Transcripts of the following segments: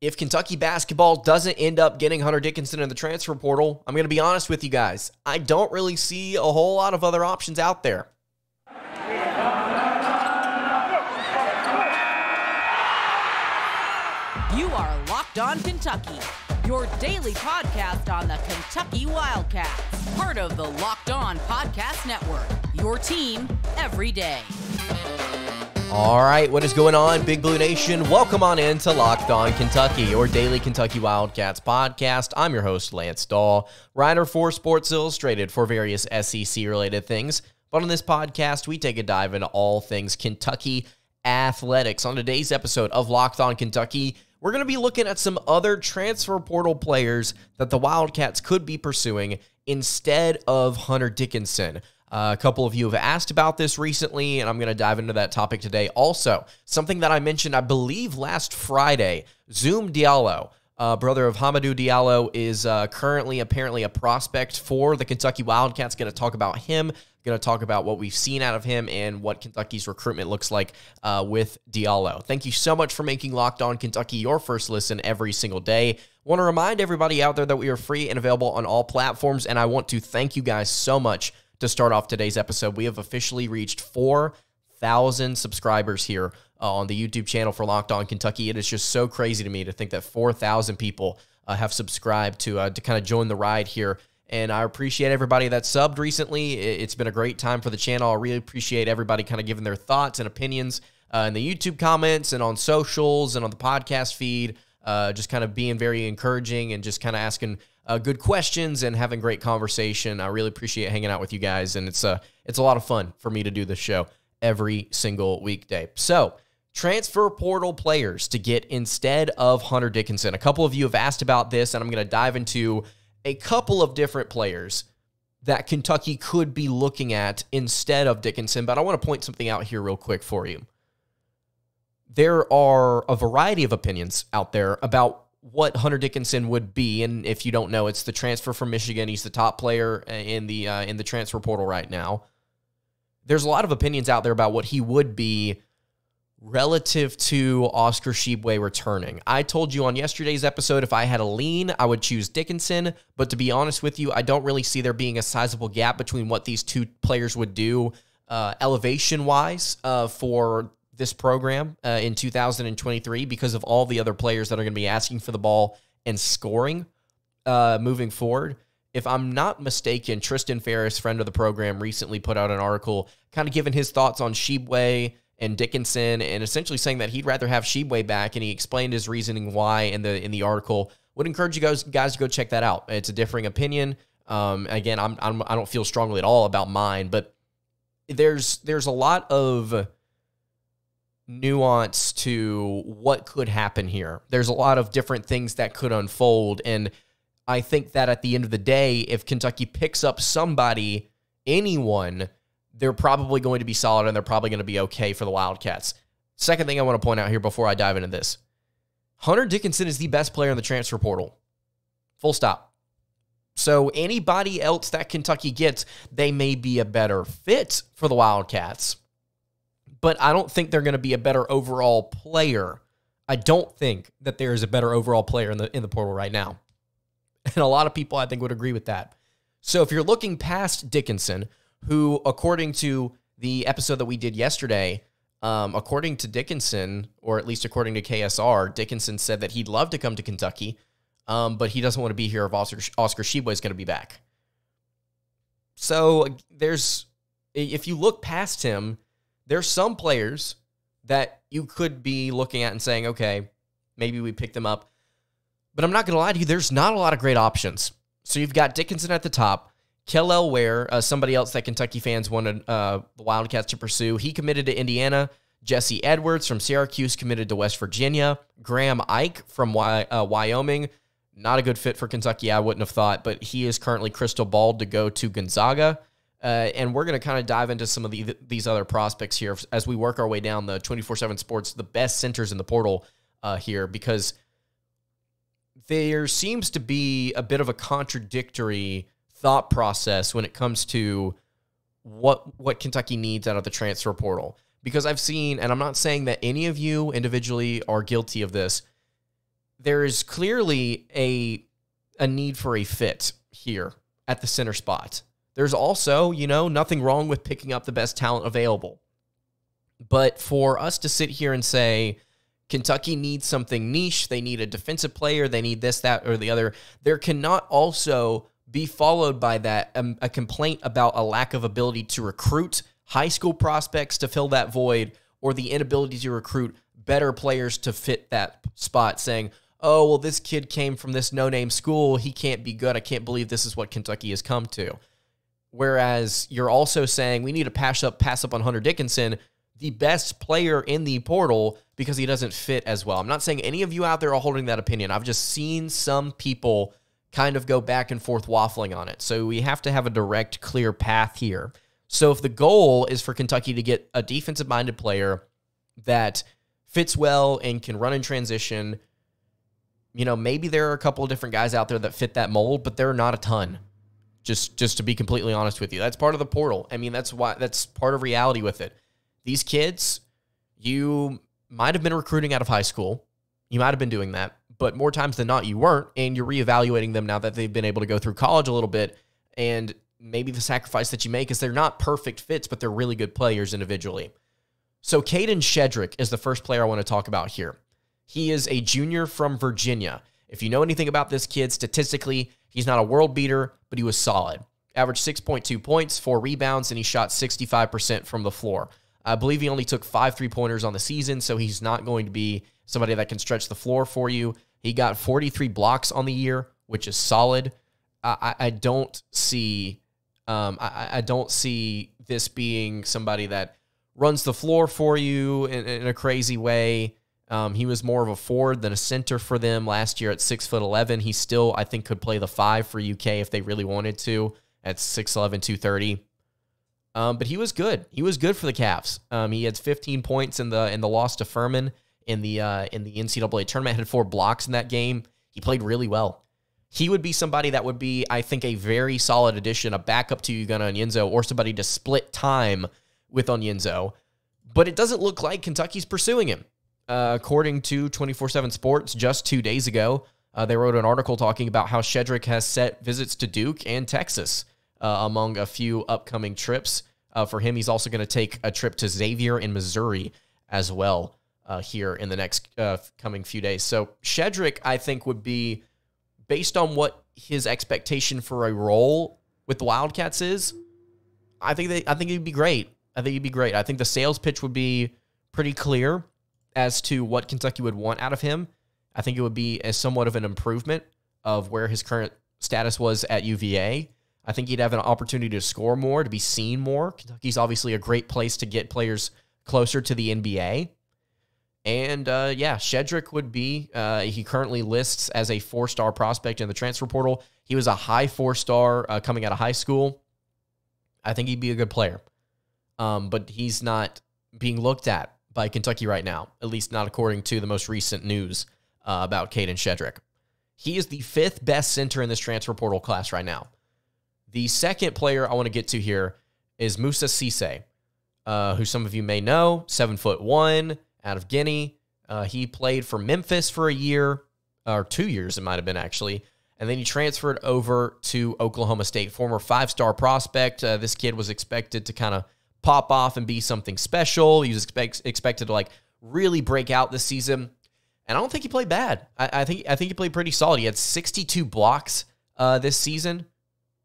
If Kentucky basketball doesn't end up getting Hunter Dickinson in the transfer portal, I'm going to be honest with you guys. I don't really see a whole lot of other options out there. You are Locked On Kentucky, your daily podcast on the Kentucky Wildcats. Part of the Locked On Podcast Network, your team every day. All right, what is going on, Big Blue Nation? Welcome on in to Locked On Kentucky, your daily Kentucky Wildcats podcast. I'm your host, Lance Dawe, writer for Sports Illustrated for various SEC-related things. But on this podcast, we take a dive into all things Kentucky athletics. On today's episode of Locked On Kentucky, we're going to be looking at some other transfer portal players that the Wildcats could be pursuing instead of Hunter Dickinson. A couple of you have asked about this recently, and I'm going to dive into that topic today. Also, something that I mentioned, I believe, last Friday, Zoom Diallo, brother of Hamidou Diallo, is currently apparently a prospect for the Kentucky Wildcats. Going to talk about him, going to talk about what we've seen out of him and what Kentucky's recruitment looks like with Diallo. Thank you so much for making Locked On Kentucky your first listen every single day. Want to remind everybody out there that we are free and available on all platforms, and I want to thank you guys so much. To start off today's episode, we have officially reached 4,000 subscribers here on the YouTube channel for Locked On Kentucky. It is just so crazy to me to think that 4,000 people have subscribed to kind of join the ride here. And I appreciate everybody that subbed recently. It's been a great time for the channel. I really appreciate everybody kind of giving their thoughts and opinions in the YouTube comments and on socials and on the podcast feed. Just kind of being very encouraging and just kind of asking good questions and having great conversation. I really appreciate hanging out with you guys, and it's a lot of fun for me to do this show every single weekday. So, transfer portal players to get instead of Hunter Dickinson. A couple of you have asked about this, and I'm going to dive into a couple of different players that Kentucky could be looking at instead of Dickinson, but I want to point something out here real quick for you. There are a variety of opinions out there about what Hunter Dickinson would be, and if you don't know, it's the transfer from Michigan. He's the top player in the transfer portal right now. There's a lot of opinions out there about what he would be relative to Oscar Tshiebwe returning. I told you on yesterday's episode, if I had a lean, I would choose Dickinson, but to be honest with you, I don't really see there being a sizable gap between what these two players would do elevation-wise for this program in 2023 because of all the other players that are going to be asking for the ball and scoring moving forward. If I'm not mistaken, Tristan Ferris, friend of the program, recently put out an article kind of giving his thoughts on Tshiebwe and Dickinson and essentially saying that he'd rather have Tshiebwe back, and he explained his reasoning why in the article. Would encourage you guys to go check that out. It's a differing opinion. Again, I don't feel strongly at all about mine, but there's a lot of nuance to what could happen here. There's a lot of different things that could unfold, and I think that at the end of the day, if Kentucky picks up somebody, anyone, they're probably going to be solid and they're probably going to be okay for the Wildcats. Second thing I want to point out here before I dive into this, Hunter Dickinson is the best player in the transfer portal. Full stop. So anybody else that Kentucky gets, they may be a better fit for the Wildcats, but I don't think they're going to be a better overall player. I don't think that there is a better overall player in the portal right now. And a lot of people, I think, would agree with that. So if you're looking past Dickinson, who, according to the episode that we did yesterday, according to Dickinson, or at least according to KSR, Dickinson said that he'd love to come to Kentucky, but he doesn't want to be here if Oscar Tshiebwe is going to be back. So if you look past him, there's some players that you could be looking at and saying, okay, maybe we pick them up. But I'm not going to lie to you, there's not a lot of great options. So you've got Dickinson at the top, Kellel Ware, somebody else that Kentucky fans wanted the Wildcats to pursue. He committed to Indiana. Jesse Edwards from Syracuse committed to West Virginia. Graham Ike from Wyoming. Not a good fit for Kentucky, I wouldn't have thought, but he is currently crystal balled to go to Gonzaga. And we're going to kind of dive into some of these other prospects here as we work our way down the 24/7 Sports, the best centers in the portal here, because there seems to be a bit of a contradictory thought process when it comes to what Kentucky needs out of the transfer portal. Because I've seen, and I'm not saying that any of you individually are guilty of this, there is clearly a need for a fit here at the center spot. There's also, nothing wrong with picking up the best talent available. But for us to sit here and say, Kentucky needs something niche, they need a defensive player, they need this, that, or the other, there cannot also be followed by that a complaint about a lack of ability to recruit high school prospects to fill that void, or the inability to recruit better players to fit that spot, saying, oh, well, this kid came from this no-name school, he can't be good, I can't believe this is what Kentucky has come to. Whereas you're also saying we need to pass up on Hunter Dickinson, the best player in the portal, because he doesn't fit as well. I'm not saying any of you out there are holding that opinion. I've just seen some people kind of go back and forth waffling on it. So we have to have a direct, clear path here. So if the goal is for Kentucky to get a defensive-minded player that fits well and can run in transition, maybe there are a couple of different guys out there that fit that mold, but there are not a ton. Just to be completely honest with you. That's part of the portal. I mean, that's part of reality with it. These kids, you might have been recruiting out of high school. You might have been doing that, but more times than not, you weren't, and you're reevaluating them now that they've been able to go through college a little bit, and maybe the sacrifice that you make is they're not perfect fits, but they're really good players individually. So Kadin Shedrick is the first player I want to talk about here. He is a junior from Virginia. If you know anything about this kid, statistically, he's not a world beater, but he was solid. Averaged 6.2 points, 4 rebounds, and he shot 65% from the floor. I believe he only took 5 three-pointers on the season, so he's not going to be somebody that can stretch the floor for you. He got 43 blocks on the year, which is solid. I don't see this being somebody that runs the floor for you in a crazy way. He was more of a forward than a center for them last year at 6'11". He still, I think, could play the 5 for UK if they really wanted to at 6'11", 230. But he was good. He was good for the Cavs. He had 15 points in the loss to Furman in the NCAA tournament. Had 4 blocks in that game. He played really well. He would be somebody that would be, I think, a very solid addition, a backup to Ugonna Onyenso, or somebody to split time with Onyenso. But it doesn't look like Kentucky's pursuing him. According to 24/7 Sports, just 2 days ago, they wrote an article talking about how Shedrick has set visits to Duke and Texas among a few upcoming trips. For him, he's also going to take a trip to Xavier in Missouri as well here in the next coming few days. So Shedrick, I think, would be, based on what his expectation for a role with the Wildcats is, I think he'd be great. I think the sales pitch would be pretty clear as to what Kentucky would want out of him. I think it would be as somewhat of an improvement of where his current status was at UVA. I think he'd have an opportunity to score more, to be seen more. Kentucky's obviously a great place to get players closer to the NBA. And, Shedrick would be, he currently lists as a 4-star prospect in the transfer portal. He was a high 4-star coming out of high school. I think he'd be a good player. But he's not being looked at by Kentucky right now, at least not according to the most recent news about Kadin Shedrick. He is the 5th best center in this transfer portal class right now. The second player I want to get to here is Moussa Cisse, who some of you may know, 7'1", out of Guinea. He played for Memphis for a year, or 2 years it might have been actually, and then he transferred over to Oklahoma State. Former 5-star prospect. This kid was expected to kind of pop off and be something special. He was expected to really break out this season, and I don't think he played bad. I think he played pretty solid. He had 62 blocks this season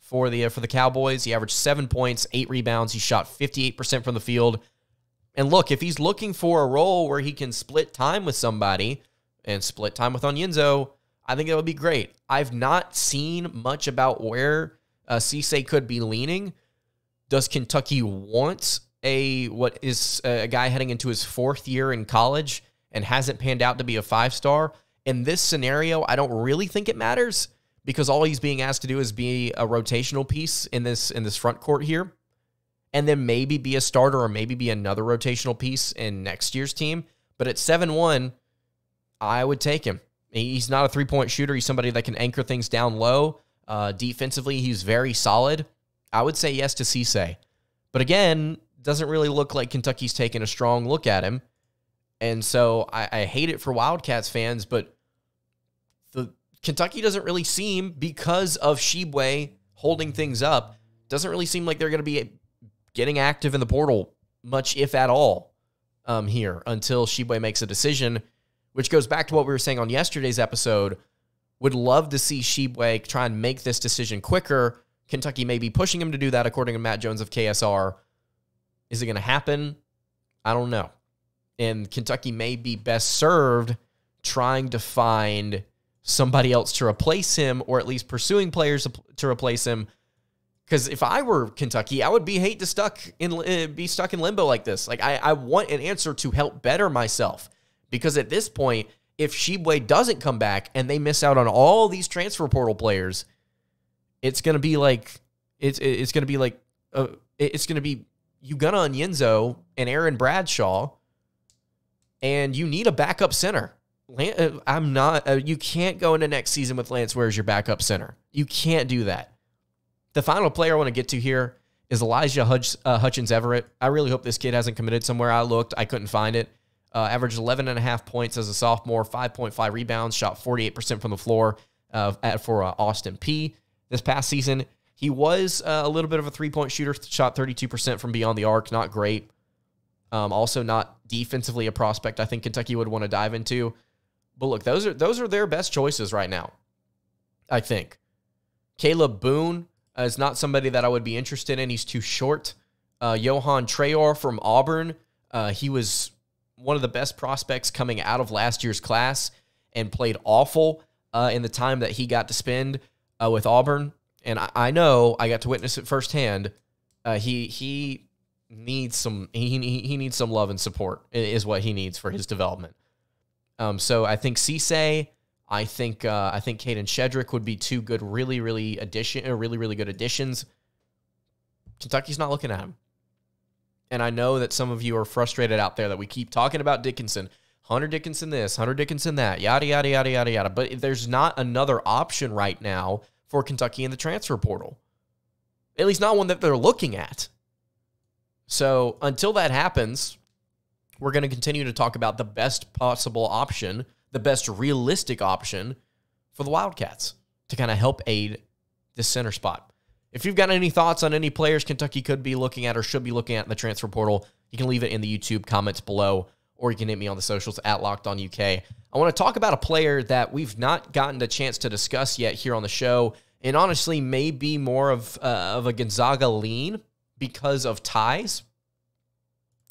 for the Cowboys. He averaged 7 points, 8 rebounds. He shot 58% from the field. And look, if he's looking for a role where he can split time with somebody and split time with Onyenso, I think that would be great. I've not seen much about where Cisse could be leaning. Does Kentucky want a guy heading into his 4th year in college and hasn't panned out to be a 5-star? In this scenario, I don't really think it matters, because all he's being asked to do is be a rotational piece in this front court here, and then maybe be a starter or maybe be another rotational piece in next year's team. But at 7'1", I would take him. He's not a three-point shooter. He's somebody that can anchor things down low. Defensively, he's very solid. I would say yes to Cisse. But again, doesn't really look like Kentucky's taking a strong look at him. And so I hate it for Wildcats fans, but the Kentucky doesn't really seem, because of Tshiebwe holding things up, doesn't really seem like they're going to be getting active in the portal much, if at all, here until Tshiebwe makes a decision, which goes back to what we were saying on yesterday's episode. Would love to see Tshiebwe try and make this decision quicker. Kentucky may be pushing him to do that, according to Matt Jones of KSR. Is it going to happen? I don't know. And Kentucky may be best served trying to find somebody else to replace him, or at least pursuing players to replace him. Because if I were Kentucky, I would be stuck in limbo like this. Like, I want an answer to help better myself. Because at this point, if Tshiebwe doesn't come back and they miss out on all these transfer portal players, it's going to be like Ugonna Onyenso and Aaron Bradshaw, and you need a backup center. You can't go into next season with Lance Ware as your backup center. You can't do that. The final player I want to get to here is Elijah Hutchins Everett. I really hope this kid hasn't committed somewhere. I looked, I couldn't find it. Averaged 11.5 points as a sophomore, 5.5 rebounds, shot 48% from the floor for Austin Peay this past season. He was a little bit of a three-point shooter, shot 32% from beyond the arc. Not great. Also not defensively a prospect I think Kentucky would want to dive into. But look, those are their best choices right now, I think. Caleb Boone is not somebody that I would be interested in. He's too short. Johan Traore from Auburn. He was one of the best prospects coming out of last year's class and played awful in the time that he got to spend with Auburn. And I know, I got to witness it firsthand. He needs some love and support is what he needs for his development. So I think Cisse, I think Kadin Shedrick would be two good, really good additions. Kentucky's not looking at him. And I know that some of you are frustrated out there that we keep talking about Dickinson. Hunter Dickinson this, Hunter Dickinson that, yada, yada, yada, yada, yada. But there's not another option right now for Kentucky in the transfer portal. At least not one that they're looking at. So until that happens, we're going to continue to talk about the best possible option, the best realistic option for the Wildcats to kind of help aid this center spot. If you've got any thoughts on any players Kentucky could be looking at or should be looking at in the transfer portal, you can leave it in the YouTube comments below, or you can hit me on the socials at LockedOnUK. I want to talk about a player that we've not gotten the chance to discuss yet here on the show, and honestly may be more of a Gonzaga lean because of ties.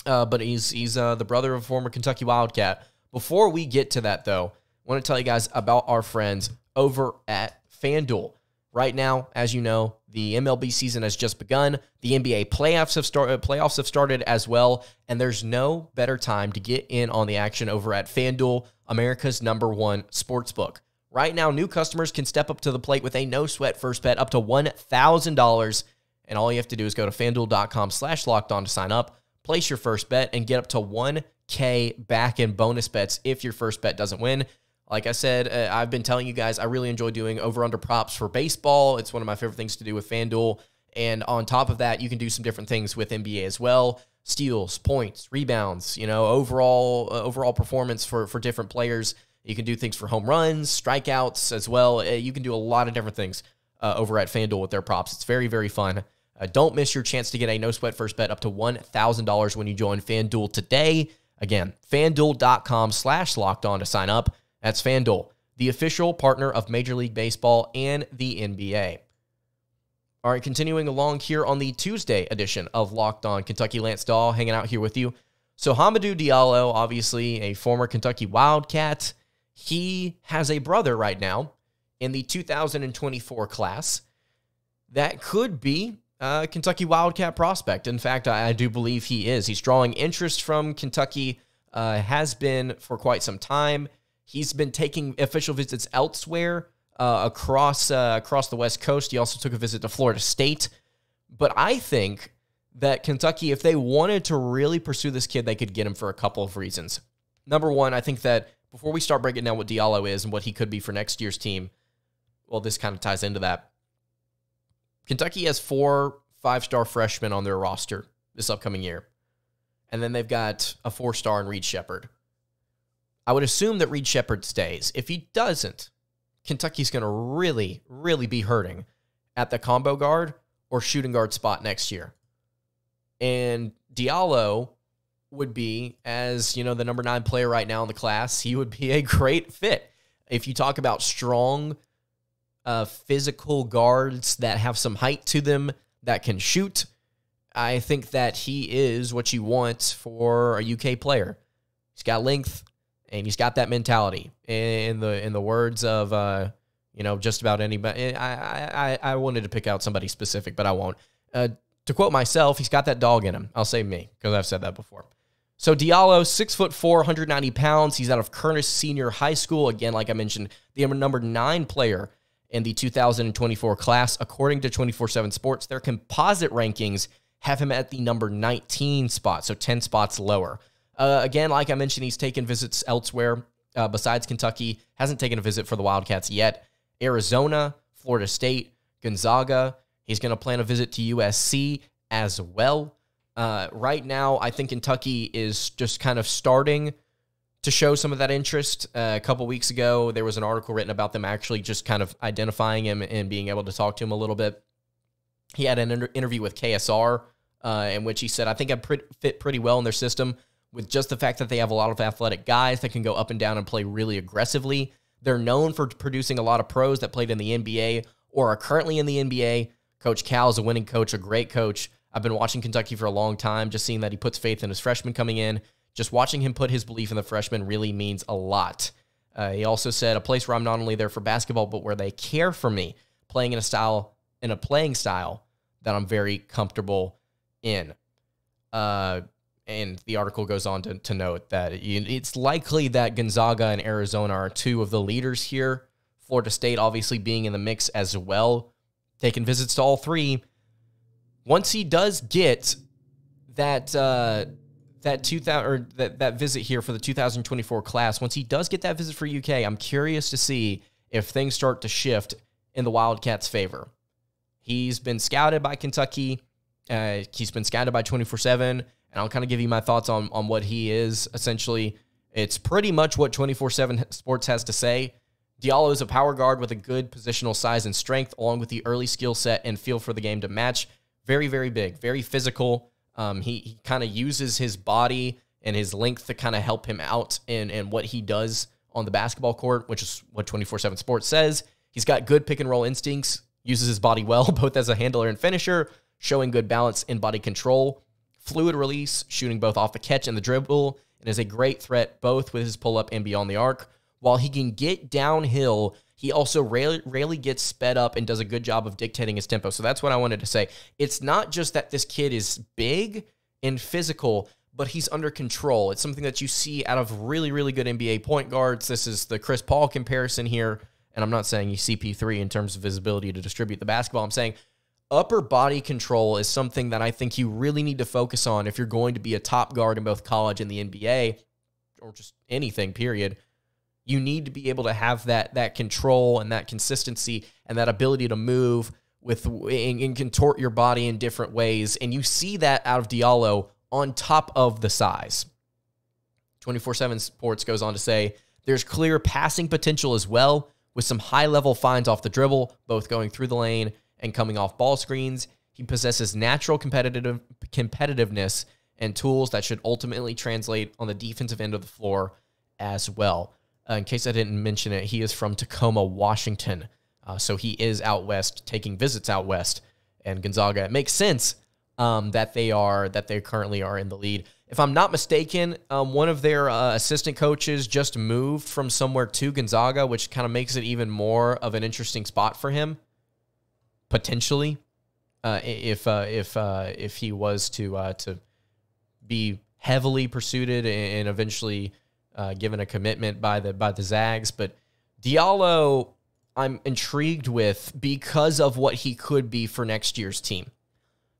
But he's the brother of a former Kentucky Wildcat. Before we get to that, though, I want to tell you guys about our friends over at FanDuel. Right now, as you know, the MLB season has just begun. The NBA playoffs have started as well, and there's no better time to get in on the action over at FanDuel, America's #1 sportsbook. Right now, new customers can step up to the plate with a no-sweat first bet up to $1,000, and all you have to do is go to FanDuel.com/lockedon to sign up, place your first bet, and get up to $1K back in bonus bets if your first bet doesn't win. Like I said, I've been telling you guys, I really enjoy doing over-under props for baseball. It's one of my favorite things to do with FanDuel. And on top of that, you can do some different things with NBA as well. Steals, points, rebounds, overall performance for different players. You can do things for home runs, strikeouts as well. You can do a lot of different things over at FanDuel with their props. It's very, very fun. Don't miss your chance to get a no-sweat first bet up to $1,000 when you join FanDuel today. Again, FanDuel.com/lockedon to sign up. That's FanDuel, the official partner of Major League Baseball and the NBA. All right, continuing along here on the Tuesday edition of Locked On Kentucky, Lance Dawe hanging out here with you. So Hamidou Diallo, obviously a former Kentucky Wildcat, he has a brother right now in the 2024 class that could be a Kentucky Wildcat prospect. In fact, I do believe he is. He's drawing interest from Kentucky, has been for quite some time. He's been taking official visits elsewhere across the West Coast. He also took a visit to Florida State. But I think that Kentucky, if they wanted to really pursue this kid, they could get him for a couple of reasons. Number one, I think that before we start breaking down what Diallo is and what he could be for next year's team, well, this kind of ties into that. Kentucky has 4 5-star freshmen on their roster this upcoming year. And then they've got a 4-star in Reed Sheppard. I would assume that Reed Sheppard stays. If he doesn't, Kentucky's going to really, really be hurting at the combo guard or shooting guard spot next year. And Diallo would be, as the number 9 player right now in the class, he would be a great fit. If you talk about strong, physical guards that have some height to them that can shoot, I think that he is what you want for a UK player. He's got length and he's got that mentality. In the words of just about anybody, I wanted to pick out somebody specific, but I won't. To quote myself, he's got that dog in him. I'll say me, because I've said that before. So Diallo, 6'4", 190 pounds. He's out of Kernis Senior High School. Again, like I mentioned, the number 9 player in the 2024 class. According to 24/7 Sports, their composite rankings have him at the number 19 spot, so 10 spots lower. Again, like I mentioned, he's taken visits elsewhere besides Kentucky. Hasn't taken a visit for the Wildcats yet. Arizona, Florida State, Gonzaga. He's going to plan a visit to USC as well. Right now, I think Kentucky is just kind of starting to show some of that interest. A couple weeks ago, there was an article written about them actually just kind of identifying him and being able to talk to him a little bit. He had an interview with KSR in which he said, I think I fit pretty well in their system with just the fact that they have a lot of athletic guys that can go up and down and play really aggressively. They're known for producing a lot of pros that played in the NBA or are currently in the NBA. Coach Cal is a winning coach, a great coach. I've been watching Kentucky for a long time, just seeing that he puts faith in his freshmen coming in. Just watching him put his belief in the freshmen really means a lot. He also said, a place where I'm not only there for basketball, but where they care for me, playing in a playing style that I'm very comfortable in. And the article goes on to note that it's likely that Gonzaga and Arizona are 2 of the leaders here. Florida State obviously being in the mix as well, taking visits to all 3. Once he does get that visit here for the 2024 class, once he does get that visit for UK, I'm curious to see if things start to shift in the Wildcats' favor. He's been scouted by Kentucky. He's been scouted by 24/7, and I'll kind of give you my thoughts on what he is. Essentially, it's pretty much what 24/7 Sports has to say. Diallo is a power guard with a good positional size and strength, along with the early skill set and feel for the game to match. Very, very big, very physical. He kind of uses his body and his length to kind of help him out in what he does on the basketball court, which is what 24/7 Sports says. He's got good pick-and-roll instincts, uses his body well, both as a handler and finisher, showing good balance in body control, fluid release, shooting both off the catch and the dribble, and is a great threat both with his pull-up and beyond the arc. While he can get downhill, he also rarely gets sped up and does a good job of dictating his tempo. So that's what I wanted to say. It's not just that this kid is big and physical, but he's under control. It's something that you see out of really, really good NBA point guards. This is the Chris Paul comparison here, and I'm not saying he's CP3 in terms of his ability to distribute the basketball. I'm saying upper body control is something that I think you really need to focus on if you're going to be a top guard in both college and the NBA, or just anything, period. You need to be able to have that control and that consistency and that ability to move and contort your body in different ways. And you see that out of Diallo on top of the size. 24/7 Sports goes on to say, there's clear passing potential as well, with some high-level finds off the dribble, both going through the lane and coming off ball screens. He possesses natural competitiveness and tools that should ultimately translate on the defensive end of the floor as well. In case I didn't mention it, he is from Tacoma, Washington. So he is out west, taking visits out west. And Gonzaga, it makes sense that they currently are in the lead. If I'm not mistaken, one of their assistant coaches just moved from somewhere to Gonzaga, which kind of makes it even more of an interesting spot for him, potentially, if he was to be heavily pursued and eventually given a commitment by the Zags. But Diallo, I'm intrigued with because of what he could be for next year's team.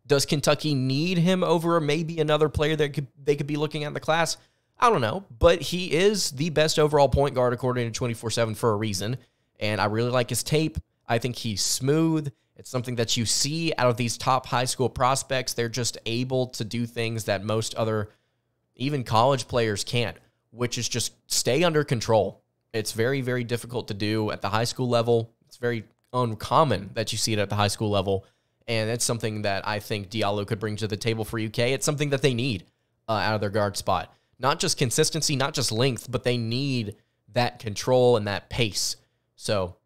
Does Kentucky need him over maybe another player that they could be looking at in the class? I don't know, but he is the best overall point guard according to 24/7 for a reason, and I really like his tape. I think he's smooth. It's something that you see out of these top high school prospects. They're just able to do things that most other, even college players can't, which is just stay under control. It's very, very difficult to do at the high school level. It's very uncommon that you see it at the high school level. And it's something that I think Diallo could bring to the table for UK. It's something that they need out of their guard spot. Not just consistency, not just length, but they need that control and that pace. So,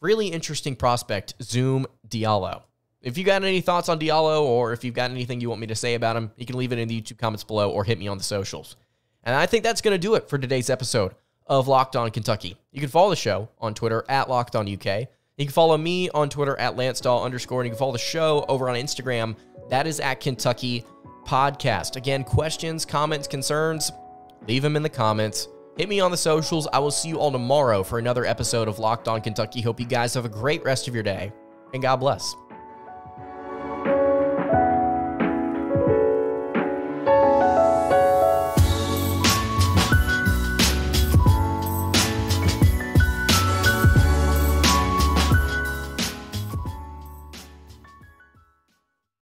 really interesting prospect, Zoom Diallo. If you got any thoughts on Diallo, or if you've got anything you want me to say about him, you can leave it in the YouTube comments below or hit me on the socials. And I think that's going to do it for today's episode of Locked On Kentucky. You can follow the show on Twitter at Locked On UK. You can follow me on Twitter at LanceDawe_, and you can follow the show over on Instagram. That is at Kentucky Podcast. Again, questions, comments, concerns, leave them in the comments. Hit me on the socials. I will see you all tomorrow for another episode of Locked On Kentucky. Hope you guys have a great rest of your day, and God bless.